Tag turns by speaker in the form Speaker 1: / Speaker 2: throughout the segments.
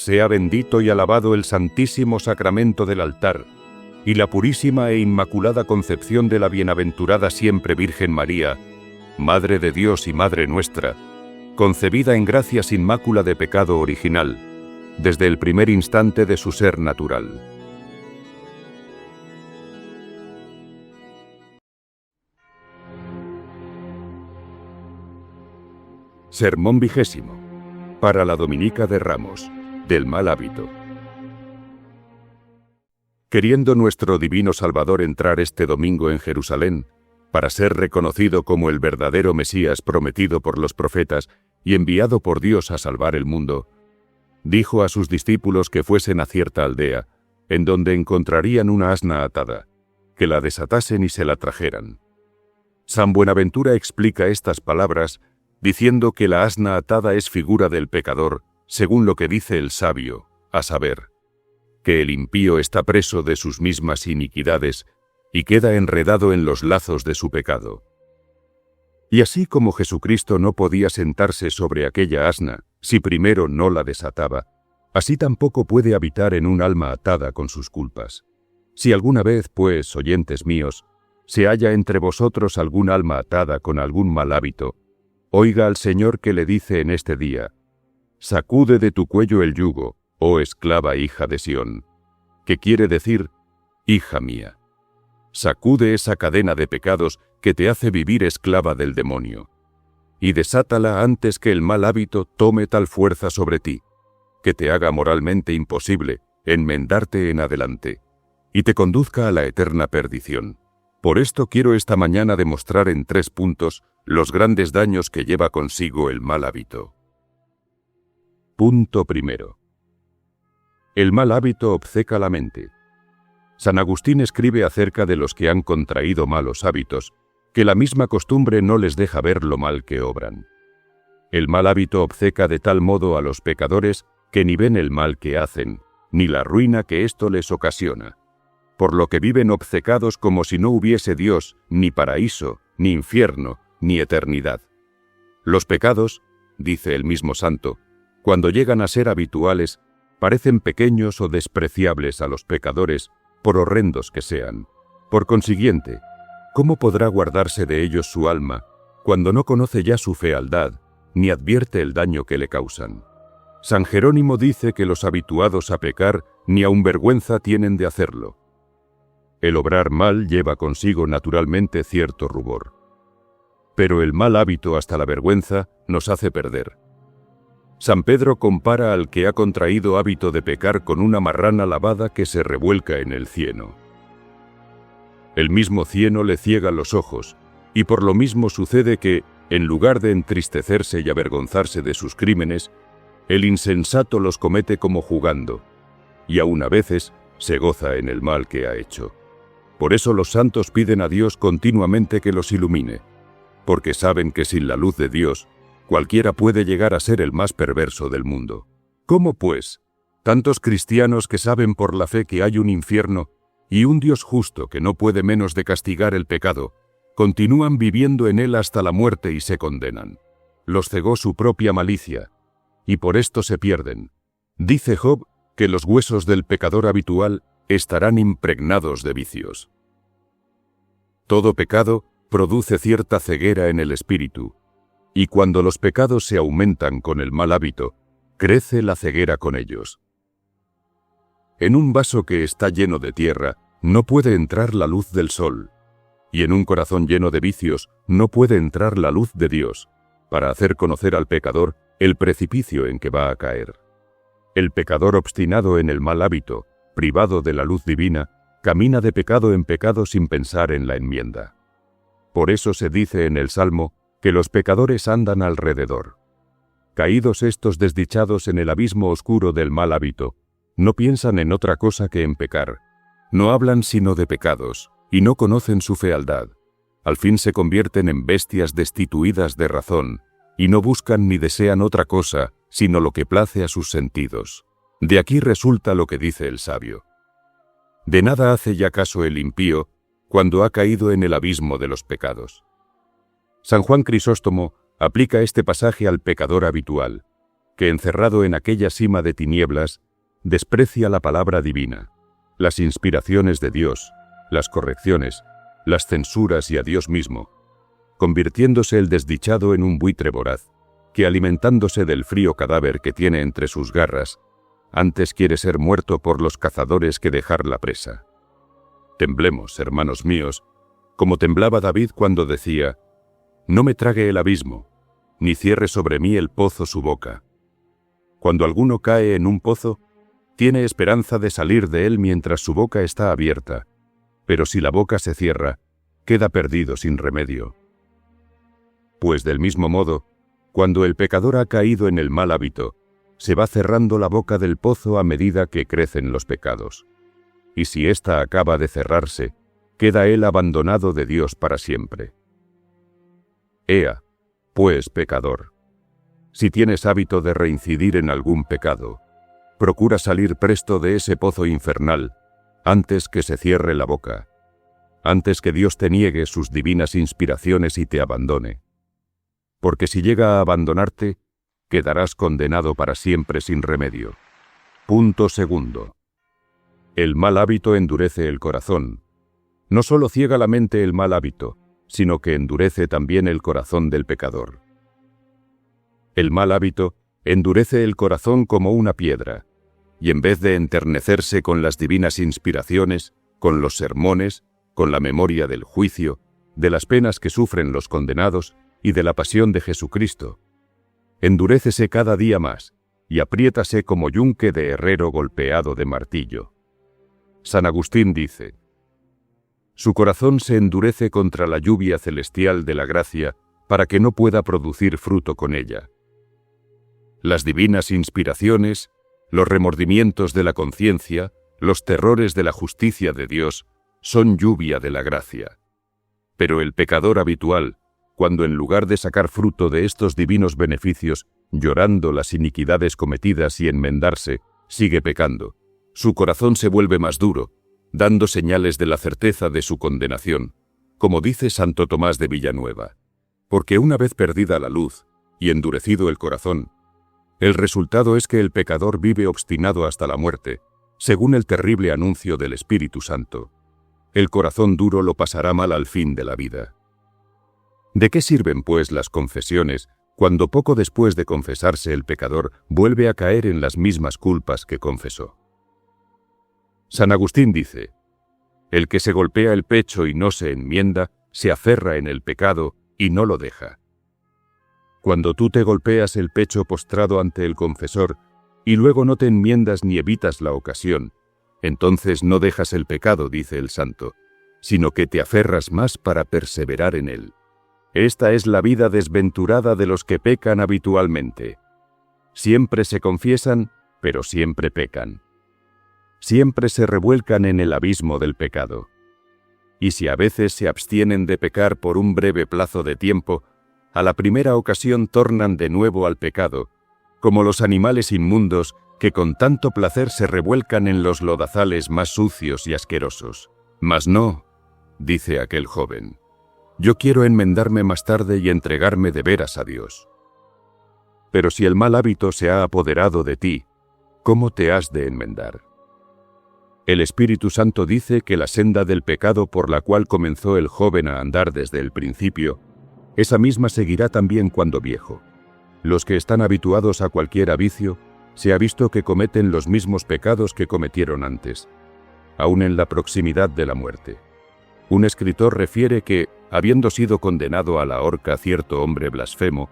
Speaker 1: Sea bendito y alabado el santísimo sacramento del altar, y la purísima e inmaculada concepción de la bienaventurada siempre Virgen María, Madre de Dios y Madre nuestra, concebida en gracia sin mácula de pecado original, desde el primer instante de su ser natural. Sermón 20, para la Dominica de Ramos, del mal hábito. Queriendo nuestro divino Salvador entrar este domingo en Jerusalén, para ser reconocido como el verdadero Mesías prometido por los profetas y enviado por Dios a salvar el mundo, dijo a sus discípulos que fuesen a cierta aldea, en donde encontrarían una asna atada, que la desatasen y se la trajeran. San Buenaventura explica estas palabras diciendo que la asna atada es figura del pecador, según lo que dice el sabio, a saber, que el impío está preso de sus mismas iniquidades y queda enredado en los lazos de su pecado. Y así como Jesucristo no podía sentarse sobre aquella asna si primero no la desataba, así tampoco puede habitar en un alma atada con sus culpas. Si alguna vez, pues, oyentes míos, se halla entre vosotros algún alma atada con algún mal hábito, oiga al Señor que le dice en este día: sacude de tu cuello el yugo, oh esclava hija de Sión, que quiere decir, hija mía. Sacude esa cadena de pecados que te hace vivir esclava del demonio, y desátala antes que el mal hábito tome tal fuerza sobre ti, que te haga moralmente imposible enmendarte en adelante, y te conduzca a la eterna perdición. Por esto quiero esta mañana demostrar en 3 puntos los grandes daños que lleva consigo el mal hábito. Punto primero. El mal hábito obceca la mente. San Agustín escribe acerca de los que han contraído malos hábitos, que la misma costumbre no les deja ver lo mal que obran. El mal hábito obceca de tal modo a los pecadores que ni ven el mal que hacen, ni la ruina que esto les ocasiona, por lo que viven obcecados como si no hubiese Dios, ni paraíso, ni infierno, ni eternidad. Los pecados, dice el mismo santo, cuando llegan a ser habituales, parecen pequeños o despreciables a los pecadores, por horrendos que sean. Por consiguiente, ¿cómo podrá guardarse de ellos su alma, cuando no conoce ya su fealdad, ni advierte el daño que le causan? San Jerónimo dice que los habituados a pecar ni aun vergüenza tienen de hacerlo. El obrar mal lleva consigo naturalmente cierto rubor. Pero el mal hábito hasta la vergüenza nos hace perder. San Pedro compara al que ha contraído hábito de pecar con una marrana lavada que se revuelca en el cieno. El mismo cieno le ciega los ojos, y por lo mismo sucede que, en lugar de entristecerse y avergonzarse de sus crímenes, el insensato los comete como jugando, y aun a veces se goza en el mal que ha hecho. Por eso los santos piden a Dios continuamente que los ilumine, porque saben que sin la luz de Dios, cualquiera puede llegar a ser el más perverso del mundo. ¿Cómo, pues, tantos cristianos que saben por la fe que hay un infierno y un Dios justo que no puede menos de castigar el pecado, continúan viviendo en él hasta la muerte y se condenan? Los cegó su propia malicia, y por esto se pierden. Dice Job que los huesos del pecador habitual estarán impregnados de vicios. Todo pecado produce cierta ceguera en el espíritu, y cuando los pecados se aumentan con el mal hábito, crece la ceguera con ellos. En un vaso que está lleno de tierra, no puede entrar la luz del sol, y en un corazón lleno de vicios, no puede entrar la luz de Dios, para hacer conocer al pecador el precipicio en que va a caer. El pecador obstinado en el mal hábito, privado de la luz divina, camina de pecado en pecado sin pensar en la enmienda. Por eso se dice en el Salmo que los pecadores andan alrededor. Caídos estos desdichados en el abismo oscuro del mal hábito, no piensan en otra cosa que en pecar, no hablan sino de pecados, y no conocen su fealdad. Al fin se convierten en bestias destituidas de razón, y no buscan ni desean otra cosa, sino lo que place a sus sentidos. De aquí resulta lo que dice el sabio: de nada hace ya caso el impío cuando ha caído en el abismo de los pecados. San Juan Crisóstomo aplica este pasaje al pecador habitual, que encerrado en aquella sima de tinieblas, desprecia la palabra divina, las inspiraciones de Dios, las correcciones, las censuras y a Dios mismo, convirtiéndose el desdichado en un buitre voraz, que alimentándose del frío cadáver que tiene entre sus garras, antes quiere ser muerto por los cazadores que dejar la presa. Temblemos, hermanos míos, como temblaba David cuando decía: «No me trague el abismo, ni cierre sobre mí el pozo su boca». Cuando alguno cae en un pozo, tiene esperanza de salir de él mientras su boca está abierta, pero si la boca se cierra, queda perdido sin remedio. Pues del mismo modo, cuando el pecador ha caído en el mal hábito, se va cerrando la boca del pozo a medida que crecen los pecados. Y si ésta acaba de cerrarse, queda él abandonado de Dios para siempre. Ea, pues, pecador, si tienes hábito de reincidir en algún pecado, procura salir presto de ese pozo infernal antes que se cierre la boca, antes que Dios te niegue sus divinas inspiraciones y te abandone. Porque si llega a abandonarte, quedarás condenado para siempre sin remedio. Punto segundo. El mal hábito endurece el corazón. No solo ciega la mente el mal hábito, sino que endurece también el corazón del pecador. El mal hábito endurece el corazón como una piedra, y en vez de enternecerse con las divinas inspiraciones, con los sermones, con la memoria del juicio, de las penas que sufren los condenados y de la pasión de Jesucristo, endurécese cada día más y apriétase como yunque de herrero golpeado de martillo. San Agustín dice: «Su corazón se endurece contra la lluvia celestial de la gracia para que no pueda producir fruto con ella». Las divinas inspiraciones, los remordimientos de la conciencia, los terrores de la justicia de Dios, son lluvia de la gracia. Pero el pecador habitual, cuando en lugar de sacar fruto de estos divinos beneficios, llorando las iniquidades cometidas y enmendarse, sigue pecando, su corazón se vuelve más duro, dando señales de la certeza de su condenación, como dice Santo Tomás de Villanueva, porque una vez perdida la luz y endurecido el corazón, el resultado es que el pecador vive obstinado hasta la muerte, según el terrible anuncio del Espíritu Santo. El corazón duro lo pasará mal al fin de la vida. ¿De qué sirven, pues, las confesiones, cuando poco después de confesarse el pecador vuelve a caer en las mismas culpas que confesó? San Agustín dice: «El que se golpea el pecho y no se enmienda, se aferra en el pecado y no lo deja». Cuando tú te golpeas el pecho postrado ante el confesor y luego no te enmiendas ni evitas la ocasión, entonces no dejas el pecado, dice el santo, sino que te aferras más para perseverar en él. Esta es la vida desventurada de los que pecan habitualmente. Siempre se confiesan, pero siempre pecan. Siempre se revuelcan en el abismo del pecado. Y si a veces se abstienen de pecar por un breve plazo de tiempo, a la primera ocasión tornan de nuevo al pecado, como los animales inmundos que con tanto placer se revuelcan en los lodazales más sucios y asquerosos. Mas no, dice aquel joven, yo quiero enmendarme más tarde y entregarme de veras a Dios. Pero si el mal hábito se ha apoderado de ti, ¿cómo te has de enmendar? El Espíritu Santo dice que la senda del pecado por la cual comenzó el joven a andar desde el principio, esa misma seguirá también cuando viejo. Los que están habituados a cualquier vicio, se ha visto que cometen los mismos pecados que cometieron antes, aun en la proximidad de la muerte. Un escritor refiere que, habiendo sido condenado a la horca cierto hombre blasfemo,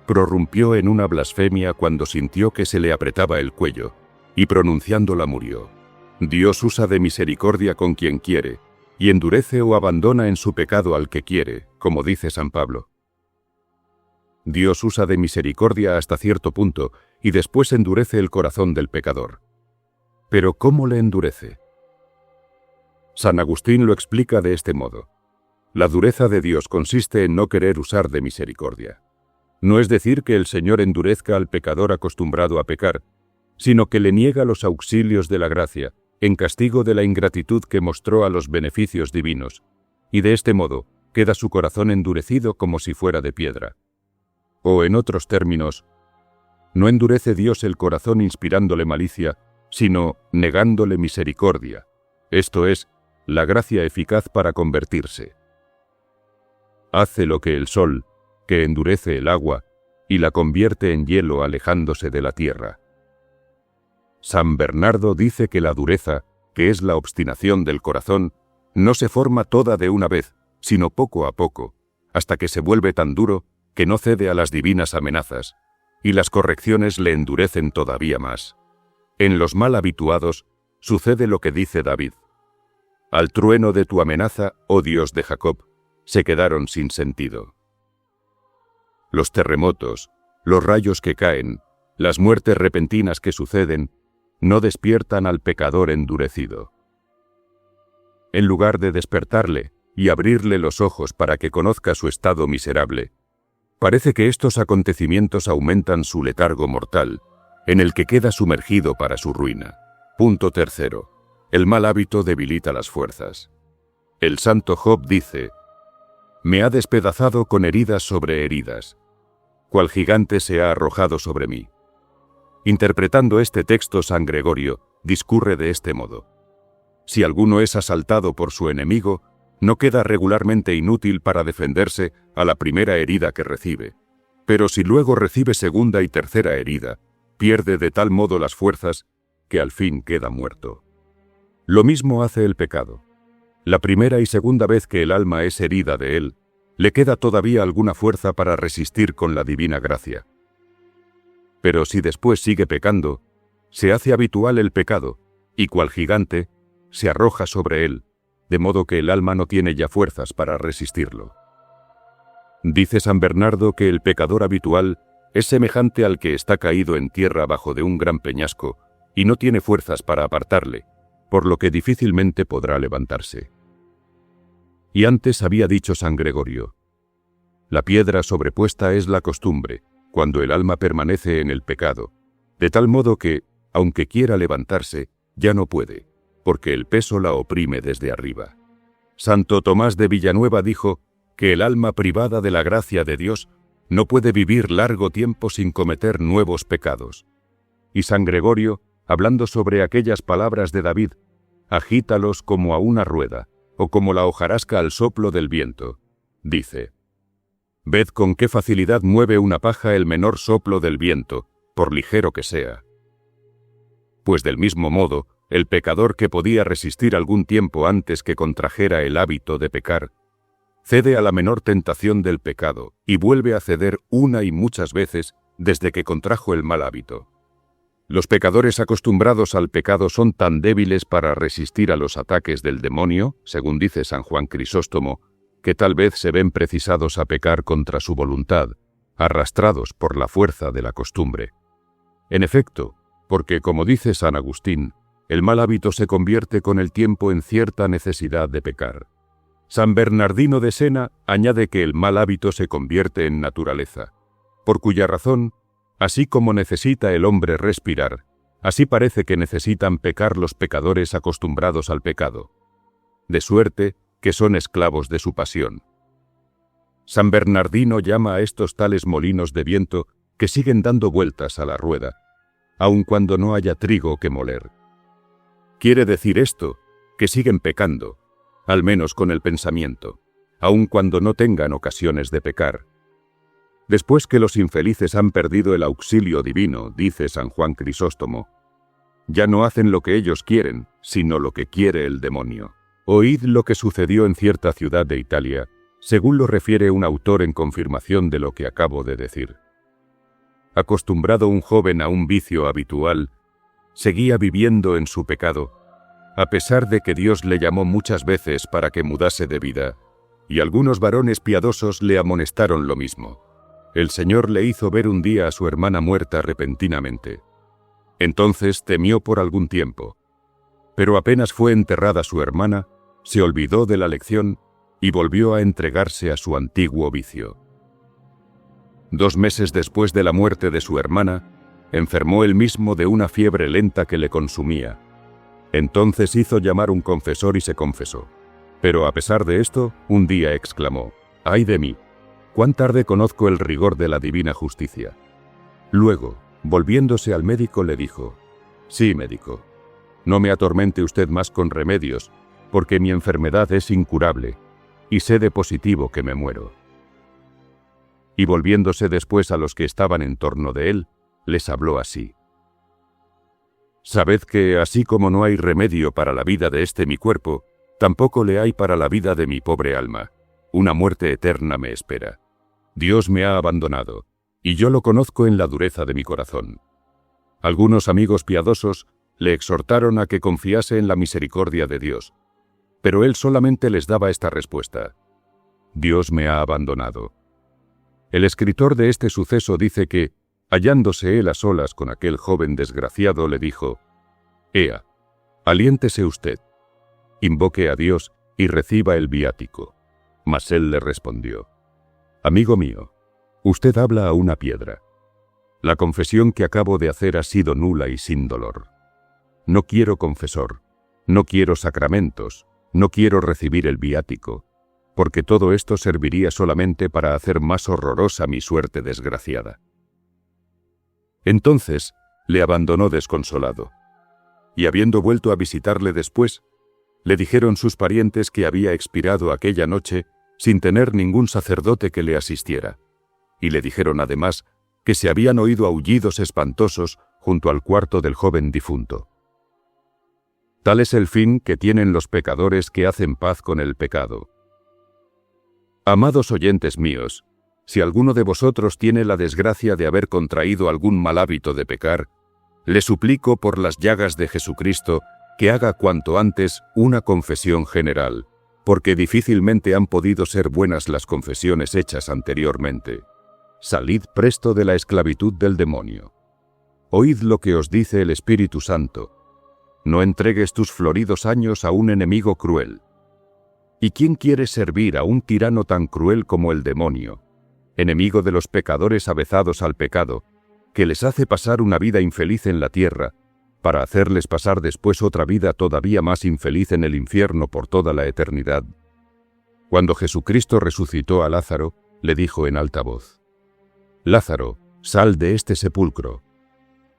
Speaker 1: prorrumpió en una blasfemia cuando sintió que se le apretaba el cuello, y pronunciándola murió. Dios usa de misericordia con quien quiere, y endurece o abandona en su pecado al que quiere, como dice San Pablo. Dios usa de misericordia hasta cierto punto, y después endurece el corazón del pecador. Pero ¿cómo le endurece? San Agustín lo explica de este modo. La dureza de Dios consiste en no querer usar de misericordia. No es decir que el Señor endurezca al pecador acostumbrado a pecar, sino que le niega los auxilios de la gracia, en castigo de la ingratitud que mostró a los beneficios divinos, y de este modo queda su corazón endurecido como si fuera de piedra. O en otros términos, No endurece Dios el corazón inspirándole malicia, sino negándole misericordia, esto es, la gracia eficaz para convertirse. Hace lo que el sol, que endurece el agua, y la convierte en hielo alejándose de la tierra. San Bernardo dice que la dureza, que es la obstinación del corazón, no se forma toda de una vez, sino poco a poco, hasta que se vuelve tan duro que no cede a las divinas amenazas, y las correcciones le endurecen todavía más. En los mal habituados sucede lo que dice David. Al trueno de tu amenaza, oh Dios de Jacob, se quedaron sin sentido. Los terremotos, los rayos que caen, las muertes repentinas que suceden, no despiertan al pecador endurecido. En lugar de despertarle y abrirle los ojos para que conozca su estado miserable, parece que estos acontecimientos aumentan su letargo mortal, en el que queda sumergido para su ruina. Punto tercero. El mal hábito debilita las fuerzas. El santo Job dice: «Me ha despedazado con heridas sobre heridas. Cual gigante se ha arrojado sobre mí». Interpretando este texto, San Gregorio discurre de este modo: si alguno es asaltado por su enemigo, no queda regularmente inútil para defenderse a la primera herida que recibe, pero si luego recibe segunda y tercera herida, pierde de tal modo las fuerzas que al fin queda muerto. Lo mismo hace el pecado. La primera y segunda vez que el alma es herida de él, le queda todavía alguna fuerza para resistir con la divina gracia. Pero si después sigue pecando, se hace habitual el pecado, y cual gigante, se arroja sobre él, de modo que el alma no tiene ya fuerzas para resistirlo. Dice San Bernardo que el pecador habitual es semejante al que está caído en tierra bajo de un gran peñasco y no tiene fuerzas para apartarle, por lo que difícilmente podrá levantarse. Y antes había dicho San Gregorio: la piedra sobrepuesta es la costumbre, cuando el alma permanece en el pecado, de tal modo que, aunque quiera levantarse, ya no puede, porque el peso la oprime desde arriba. Santo Tomás de Villanueva dijo que el alma privada de la gracia de Dios no puede vivir largo tiempo sin cometer nuevos pecados. Y San Gregorio, hablando sobre aquellas palabras de David, agítalos como a una rueda, o como la hojarasca al soplo del viento, dice: ved con qué facilidad mueve una paja el menor soplo del viento, por ligero que sea. Pues del mismo modo, el pecador que podía resistir algún tiempo antes que contrajera el hábito de pecar, cede a la menor tentación del pecado y vuelve a ceder una y muchas veces desde que contrajo el mal hábito. Los pecadores acostumbrados al pecado son tan débiles para resistir a los ataques del demonio, según dice San Juan Crisóstomo, que tal vez se ven precisados a pecar contra su voluntad, arrastrados por la fuerza de la costumbre. En efecto, porque, como dice San Agustín, el mal hábito se convierte con el tiempo en cierta necesidad de pecar. San Bernardino de Sena añade que el mal hábito se convierte en naturaleza, por cuya razón, así como necesita el hombre respirar, así parece que necesitan pecar los pecadores acostumbrados al pecado, de suerte que son esclavos de su pasión. San Bernardino llama a estos tales molinos de viento que siguen dando vueltas a la rueda, aun cuando no haya trigo que moler. Quiere decir esto, que siguen pecando, al menos con el pensamiento, aun cuando no tengan ocasiones de pecar. Después que los infelices han perdido el auxilio divino, dice San Juan Crisóstomo, ya no hacen lo que ellos quieren, sino lo que quiere el demonio. Oíd lo que sucedió en cierta ciudad de Italia, según lo refiere un autor en confirmación de lo que acabo de decir. Acostumbrado un joven a un vicio habitual, seguía viviendo en su pecado, a pesar de que Dios le llamó muchas veces para que mudase de vida, y algunos varones piadosos le amonestaron lo mismo. El Señor le hizo ver un día a su hermana muerta repentinamente. Entonces temió por algún tiempo, pero apenas fue enterrada su hermana, se olvidó de la lección y volvió a entregarse a su antiguo vicio. 2 meses después de la muerte de su hermana, enfermó él mismo de una fiebre lenta que le consumía. Entonces hizo llamar un confesor y se confesó. Pero a pesar de esto, un día exclamó: «¡Ay de mí! ¡Cuán tarde conozco el rigor de la divina justicia!». Luego, Volviéndose al médico le dijo: «Sí, médico, no me atormente usted más con remedios, porque mi enfermedad es incurable, y sé de positivo que me muero». Y volviéndose después a los que estaban en torno de él, les habló así: «Sabed que, así como no hay remedio para la vida de este mi cuerpo, tampoco le hay para la vida de mi pobre alma. Una muerte eterna me espera. Dios me ha abandonado, y yo lo conozco en la dureza de mi corazón». Algunos amigos piadosos le exhortaron a que confiase en la misericordia de Dios, pero él solamente les daba esta respuesta: «Dios me ha abandonado». El escritor de este suceso dice que, hallándose él a solas con aquel joven desgraciado, le dijo: «Ea, aliéntese usted, invoque a Dios y reciba el viático». Mas él le respondió: «Amigo mío, usted habla a una piedra. La confesión que acabo de hacer ha sido nula y sin dolor. No quiero confesor, no quiero sacramentos, no quiero recibir el viático, porque todo esto serviría solamente para hacer más horrorosa mi suerte desgraciada». Entonces le abandonó desconsolado, y habiendo vuelto a visitarle después, le dijeron sus parientes que había expirado aquella noche sin tener ningún sacerdote que le asistiera, y le dijeron además que se habían oído aullidos espantosos junto al cuarto del joven difunto. Tal es el fin que tienen los pecadores que hacen paz con el pecado. Amados oyentes míos, si alguno de vosotros tiene la desgracia de haber contraído algún mal hábito de pecar, le suplico por las llagas de Jesucristo que haga cuanto antes una confesión general, porque difícilmente han podido ser buenas las confesiones hechas anteriormente. Salid presto de la esclavitud del demonio. Oíd lo que os dice el Espíritu Santo. No entregues tus floridos años a un enemigo cruel. ¿Y quién quiere servir a un tirano tan cruel como el demonio, enemigo de los pecadores avezados al pecado, que les hace pasar una vida infeliz en la tierra, para hacerles pasar después otra vida todavía más infeliz en el infierno por toda la eternidad? Cuando Jesucristo resucitó a Lázaro, le dijo en alta voz: «Lázaro, sal de este sepulcro.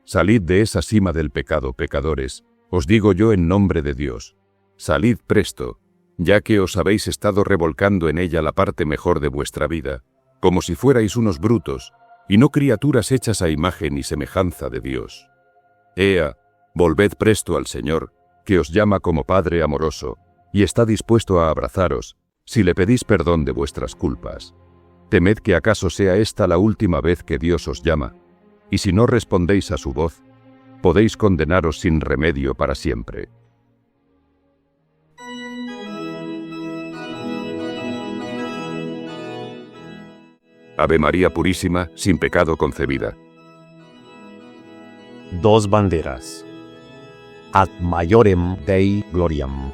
Speaker 1: Salid de esa sima del pecado, pecadores, os digo yo en nombre de Dios. Salid presto, ya que os habéis estado revolcando en ella la parte mejor de vuestra vida, como si fuerais unos brutos, y no criaturas hechas a imagen y semejanza de Dios. Ea, volved presto al Señor, que os llama como Padre amoroso, y está dispuesto a abrazaros, si le pedís perdón de vuestras culpas. Temed que acaso sea esta la última vez que Dios os llama, y si no respondéis a su voz, podéis condenaros sin remedio para siempre». Ave María Purísima, sin pecado concebida.
Speaker 2: Dos banderas. Ad maiorem Dei gloriam.